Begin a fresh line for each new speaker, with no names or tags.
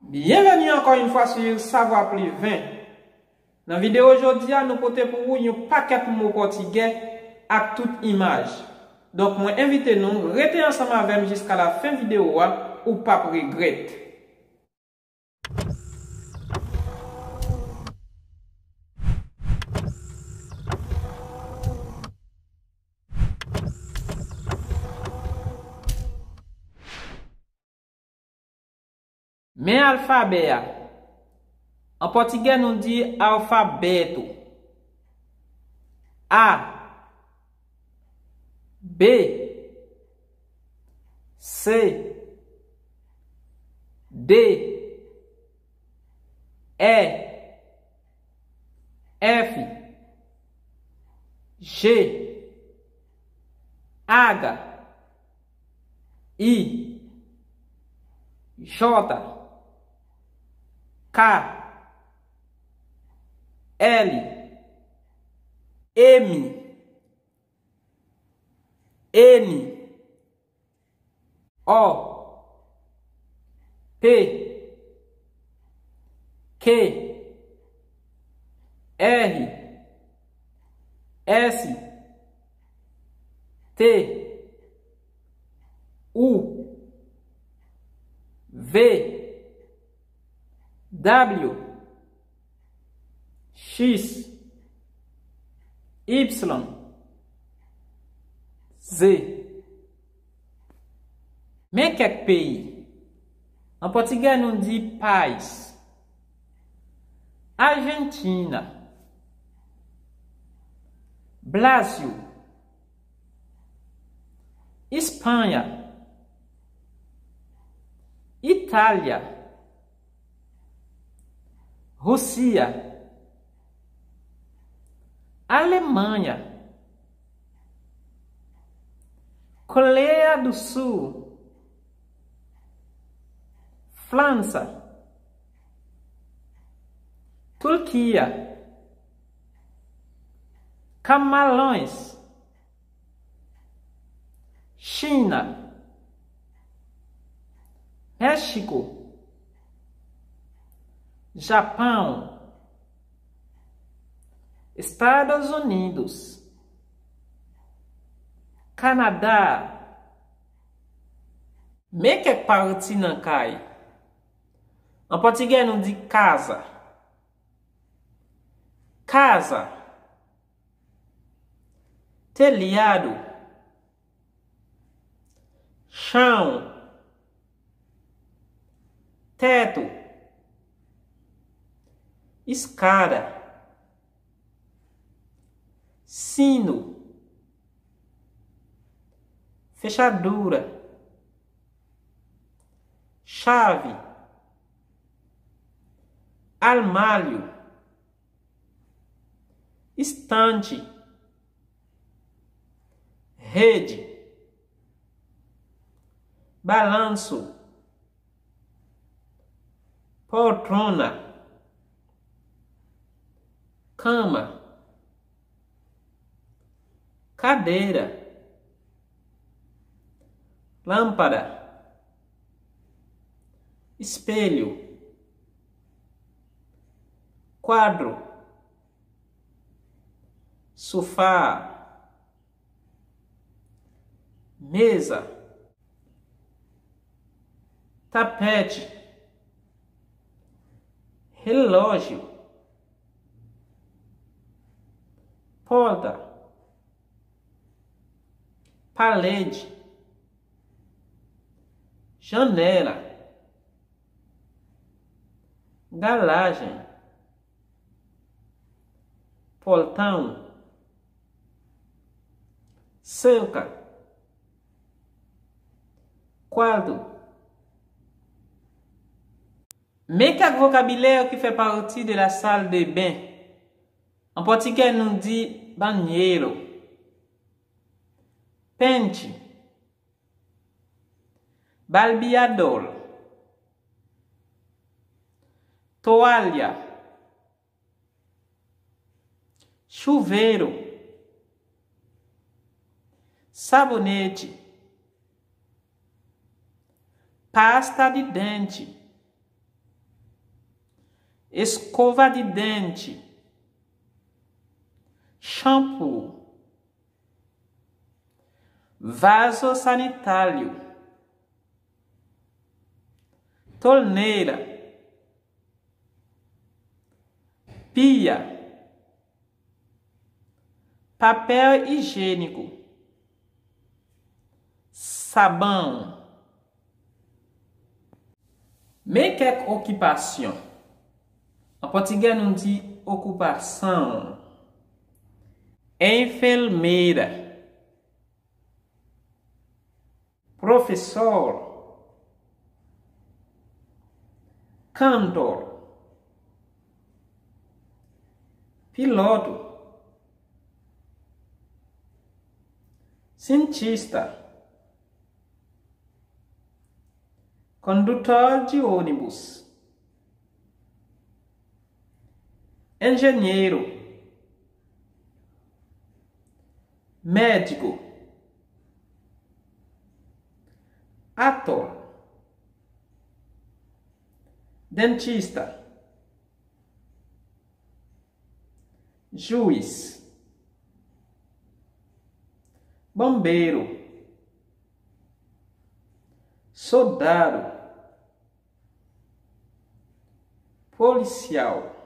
Bienvenue encore une fois sur Savoir Plus 20. Dans la vidéo aujourd'hui, nous portons pour vous un paquet de mots portugais avec toute image. Donc, moi invite nous, restez ensemble avec moi jusqu'à la fin de la vidéo ou pas regretter. Mais alphabet, en portugais, nous dit alfabeto. A, B, C, D, E, F, G, H, I, J, K, L, M, N, O, P, Q, R, S, T, U, V, W, X, Y, Z. Mais quelques pays. En portugais, nous dit país. Argentina, Brasil, Espanha, Itália, Rússia, Alemanha, Coreia do Sul, França, Turquia, Camarões, China, México, Japão, Estados Unidos, Canadá. Me que parte não cai. En português não diz casa. Casa. Telhado. Chão. Teto. Escada. Sino. Fechadura. Chave. Armário. Estante. Rede. Balanço. Poltrona. Cama. Cadeira. Lâmpada. Espelho. Quadro. Sofá. Mesa. Tapete. Relógio. Porta. Parede. Janela. Garagem. Portão. Cerca. Quadro. Mais quelques vocabulaire qui fait partie de la salle de bain. En portugais, nous dit banheiro. Pente. Barbeador. Toalha. Chuveiro. Sabonete. Pasta de dente. escova de dente, shampoo, vaso sanitário, torneira, pia, papel higiênico, sabão. Mais quelques occupations. En português não diz ocupação. Enfermeira, professor, cantor, piloto, cientista, condutor de ônibus, engenheiro, médico, ator, dentista, juiz, bombeiro, soldado, policial.